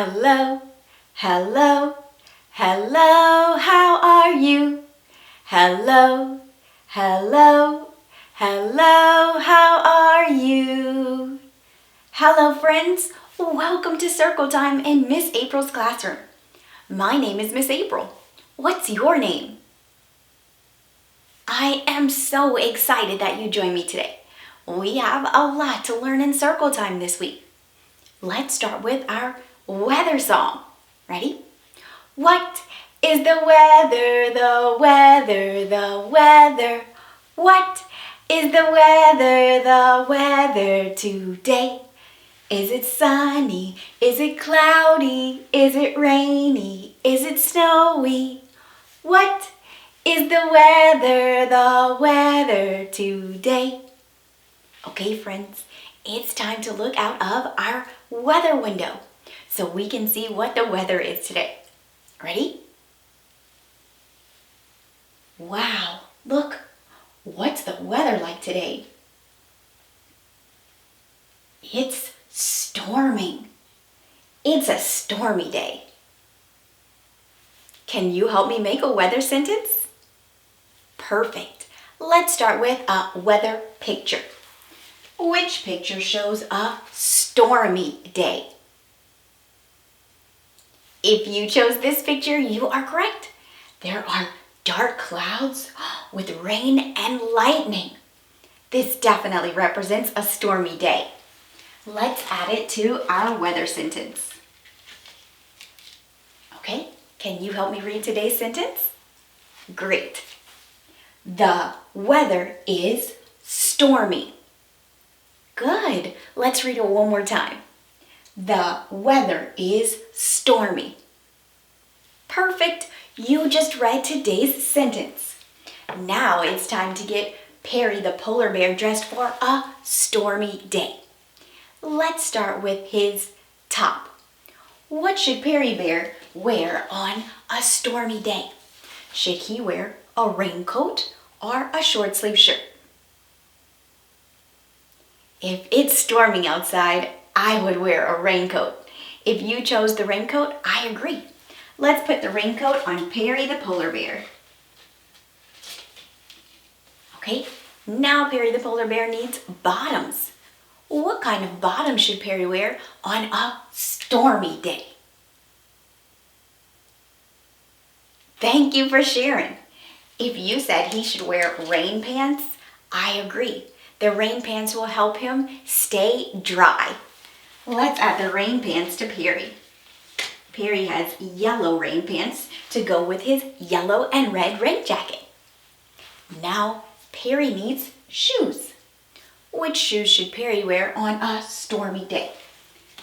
Hello, hello, hello, how are you? Hello, hello, hello, how are you? Hello friends, welcome to Circle Time in Miss April's classroom. My name is Miss April. What's your name? I am so excited that you joined me today. We have a lot to learn in Circle Time this week. Let's start with our weather song. Ready? What is the weather, the weather, the weather? What is the weather today? Is it sunny? Is it cloudy? Is it rainy? Is it snowy? What is the weather today? Okay, friends, it's time to look out of our weather window so we can see what the weather is today. Ready? Wow, look, what's the weather like today? It's storming. It's a stormy day. Can you help me make a weather sentence? Perfect. Let's start with a weather picture. Which picture shows a stormy day? If you chose this picture, you are correct. There are dark clouds with rain and lightning. This definitely represents a stormy day. Let's add it to our weather sentence. Okay, can you help me read today's sentence? Great. The weather is stormy. Good. Let's read it one more time. The weather is stormy. Perfect. You just read today's sentence. Now it's time to get Perry the polar bear dressed for a stormy day. Let's start with his top. What should Perry Bear wear on a stormy day? Should he wear a raincoat or a short sleeve shirt? If it's storming outside, I would wear a raincoat. If you chose the raincoat, I agree. Let's put the raincoat on Perry the polar bear. Okay, now Perry the polar bear needs bottoms. What kind of bottoms should Perry wear on a stormy day? Thank you for sharing. If you said he should wear rain pants, I agree. The rain pants will help him stay dry. Let's add the rain pants to Perry. Perry has yellow rain pants to go with his yellow and red rain jacket. Now Perry needs shoes. Which shoes should Perry wear on a stormy day?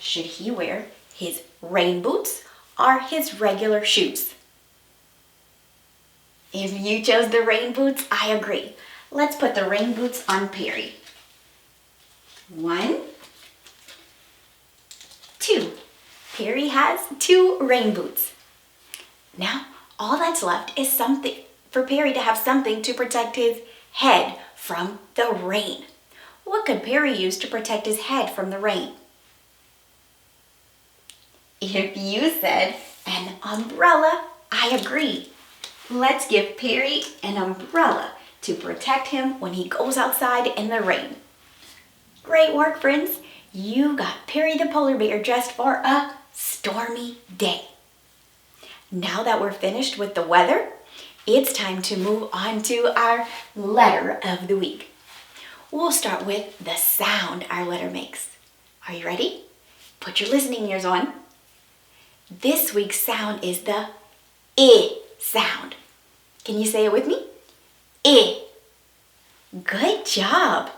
Should he wear his rain boots or his regular shoes? If you chose the rain boots, I agree. Let's put the rain boots on Perry. 1, 2. Perry has 2 rain boots. Now, all that's left is something for Perry to have something to protect his head from the rain. What could Perry use to protect his head from the rain? If you said an umbrella, I agree. Let's give Perry an umbrella to protect him when he goes outside in the rain. Great work, friends. You got Perry the polar bear dressed for a stormy day. Now that we're finished with the weather, it's time to move on to our letter of the week. We'll start with the sound our letter makes. Are you ready? Put your listening ears on. This week's sound is the I sound. Can you say it with me? I. Good job.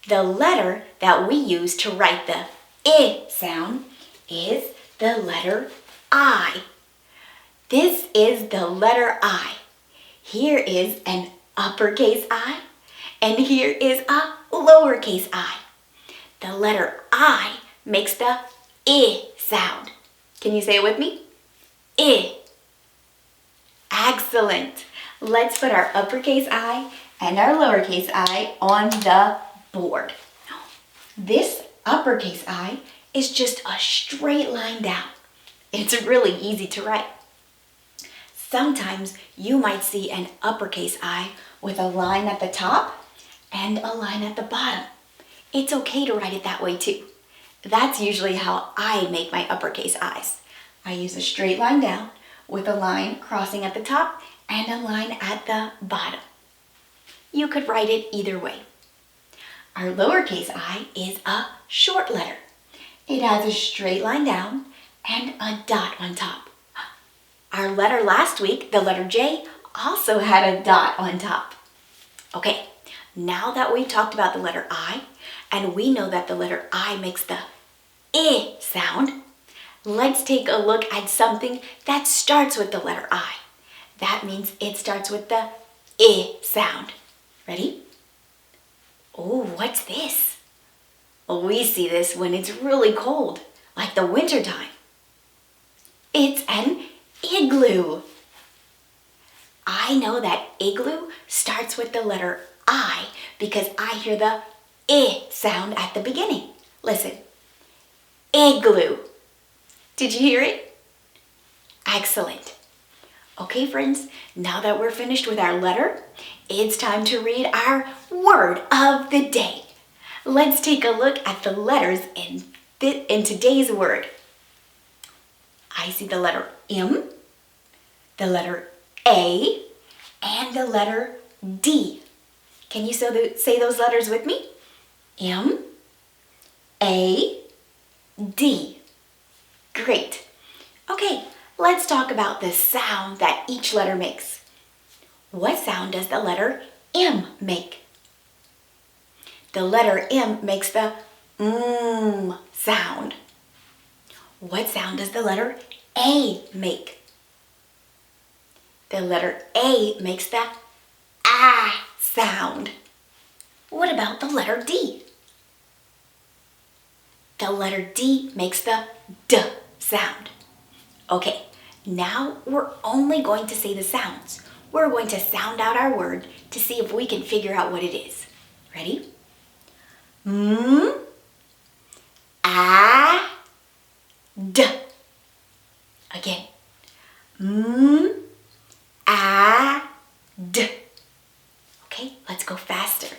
The letter that we use to write the I sound is the letter I. This is the letter I. Here is an uppercase I, and here is a lowercase I. The letter I makes the I sound. Can you say it with me? I. Excellent. Let's put our uppercase I and our lowercase I on the board. This uppercase I is just a straight line down. It's really easy to write. Sometimes you might see an uppercase I with a line at the top and a line at the bottom. It's okay to write it that way too. That's usually how I make my uppercase I's. I use a straight line down with a line crossing at the top and a line at the bottom. You could write it either way. Our lowercase I is a short letter. It has a straight line down and a dot on top. Our letter last week, the letter J, also had a dot on top. Okay, now that we've talked about the letter I, and we know that the letter I makes the I sound, let's take a look at something that starts with the letter I. That means it starts with the I sound. Ready? Oh, what's this? Well, we see this when it's really cold, like the winter time. It's an igloo. I know that igloo starts with the letter I because I hear the I sound at the beginning. Listen. Igloo. Did you hear it? Excellent. Okay, friends, now that we're finished with our letter, it's time to read our word of the day. Let's take a look at the letters in today's word. I see the letter M, the letter A, and the letter D. Can you say those letters with me? M, A, D. Great. Okay, let's talk about the sound that each letter makes. What sound does the letter M make? The letter M makes the sound. What sound does the letter A make? The letter A makes the sound. What about the letter D? The letter D makes the D sound. Okay, now we're only going to say the sounds. We're going to sound out our word to see if we can figure out what it is. Ready? M, A, D. Again. M, A, D. Okay, let's go faster.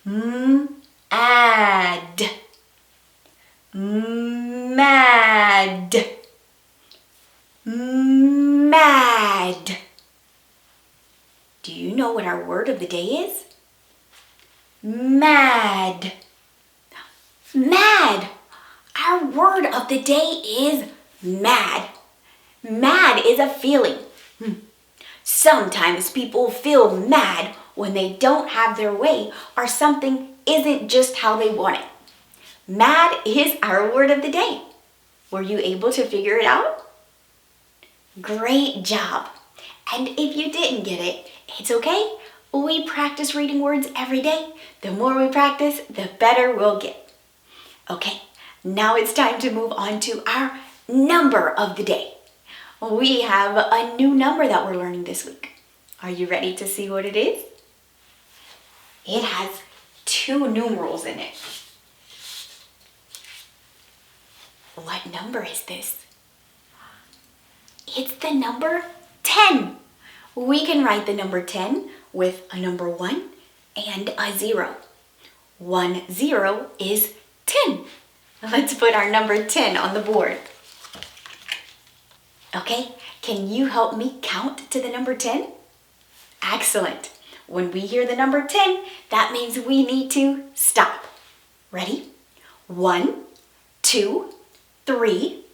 M, A, D. Mad. Mad. Do you know what our word of the day is? Mad. Mad. Our word of the day is mad. Mad is a feeling. Sometimes people feel mad when they don't have their way or something isn't just how they want it. Mad is our word of the day. Were you able to figure it out? Great job. And if you didn't get it, it's okay. We practice reading words every day. The more we practice, the better we'll get. Okay, now it's time to move on to our number of the day. We have a new number that we're learning this week. Are you ready to see what it is? It has 2 numerals in it. What number is this? It's the number 10. We can write the number 10 with a number 1 and a 0. 1 0 is 10. Let's put our number 10 on the board. Okay, can you help me count to the number 10? Excellent. When we hear the number 10, that means we need to stop. Ready? 1, 2, 3,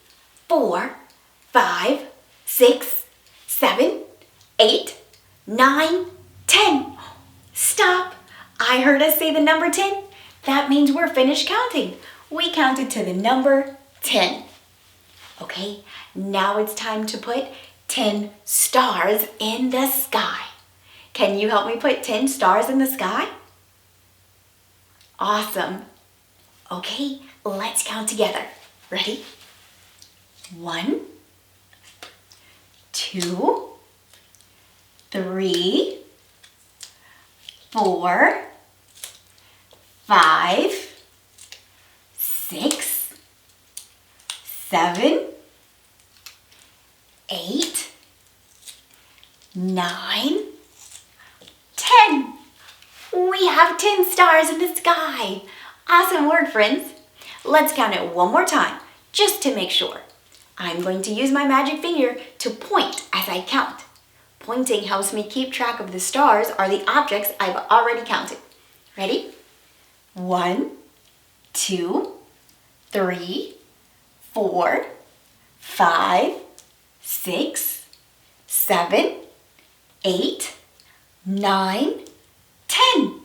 4, 5, 6, 7, 8, 9, 10. Stop. I heard us say the number 10. That means we're finished counting. We counted to the number 10. Okay, now it's time to put 10 stars in the sky. Can you help me put 10 stars in the sky? Awesome. Okay, let's count together. Ready? 1, 2, 3, 4, 5, 6, 7, 9, 10. We have 10 stars in the sky. Awesome work, friends. Let's count it one more time, just to make sure. I'm going to use my magic finger to point as I count. Pointing helps me keep track of the stars or the objects I've already counted. Ready? 1, 2, 3, 4, 5, 6, 7, 8, 9, 10.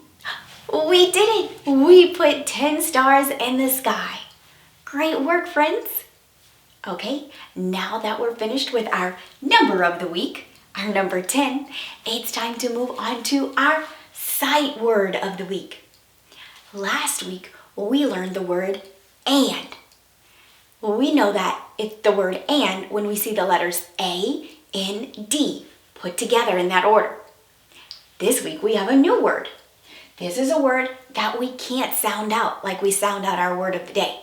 We did it! We put 10 stars in the sky. Great work, friends. Okay, now that we're finished with our number of the week, our number 10, it's time to move on to our sight word of the week. Last week, we learned the word and. We know that it's the word and when we see the letters A, N, D put together in that order. This week, we have a new word. This is a word that we can't sound out like we sound out our word of the day.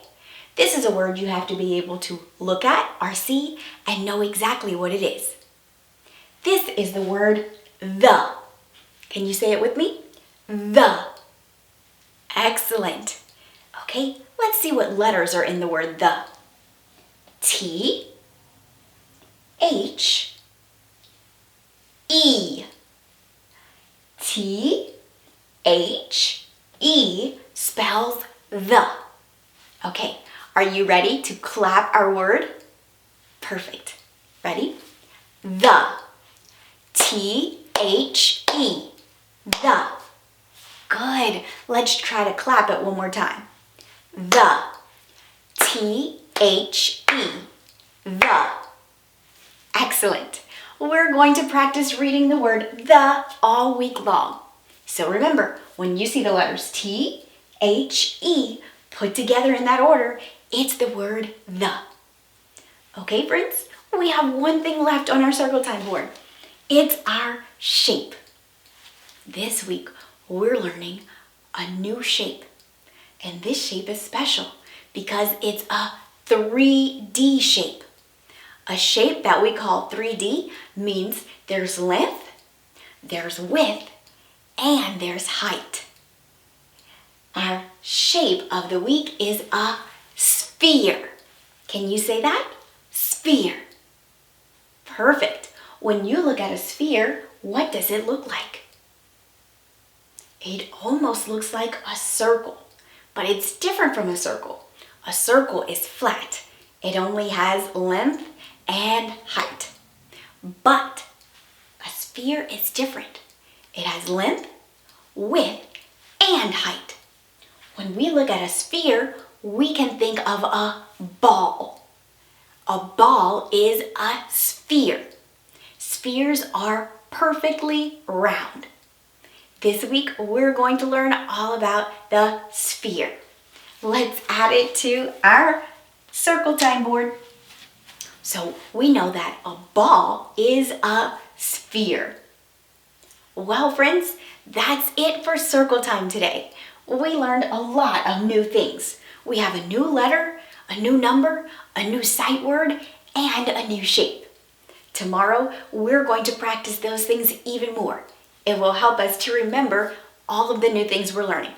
This is a word you have to be able to look at or see and know exactly what it is. This is the word the. Can you say it with me? The. Excellent. Okay, let's see what letters are in the word the. T, H, E. T, H, E spells the. Okay, are you ready to clap our word? Perfect. Ready? The. T-H-E. The. Good. Let's try to clap it one more time. The. T-H-E. The. Excellent. We're going to practice reading the word the all week long. So remember, when you see the letters T, H, E put together in that order, it's the word the. Okay, friends, we have one thing left on our circle time board. It's our shape. This week, we're learning a new shape. And this shape is special because it's a 3D shape. A shape that we call 3D means there's length, there's width, and there's height. Our shape of the week is a sphere. Can you say that? Sphere. Perfect. When you look at a sphere, what does it look like? It almost looks like a circle, but it's different from a circle. A circle is flat. It only has length and height. But a sphere is different. It has length, width, and height. When we look at a sphere, we can think of a ball. A ball is a sphere. Spheres are perfectly round. This week, we're going to learn all about the sphere. Let's add it to our circle time board. So we know that a ball is a sphere. Well, friends, that's it for circle time today. We learned a lot of new things. We have a new letter, a new number, a new sight word, and a new shape. Tomorrow, we're going to practice those things even more. It will help us to remember all of the new things we're learning.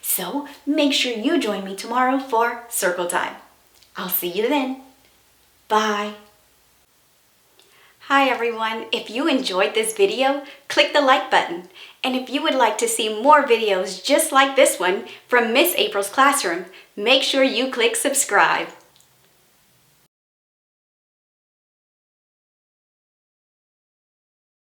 So make sure you join me tomorrow for circle time. I'll see you then. Bye. Hi everyone. If you enjoyed this video, click the like button. And if you would like to see more videos just like this one from Miss April's classroom, make sure you click subscribe.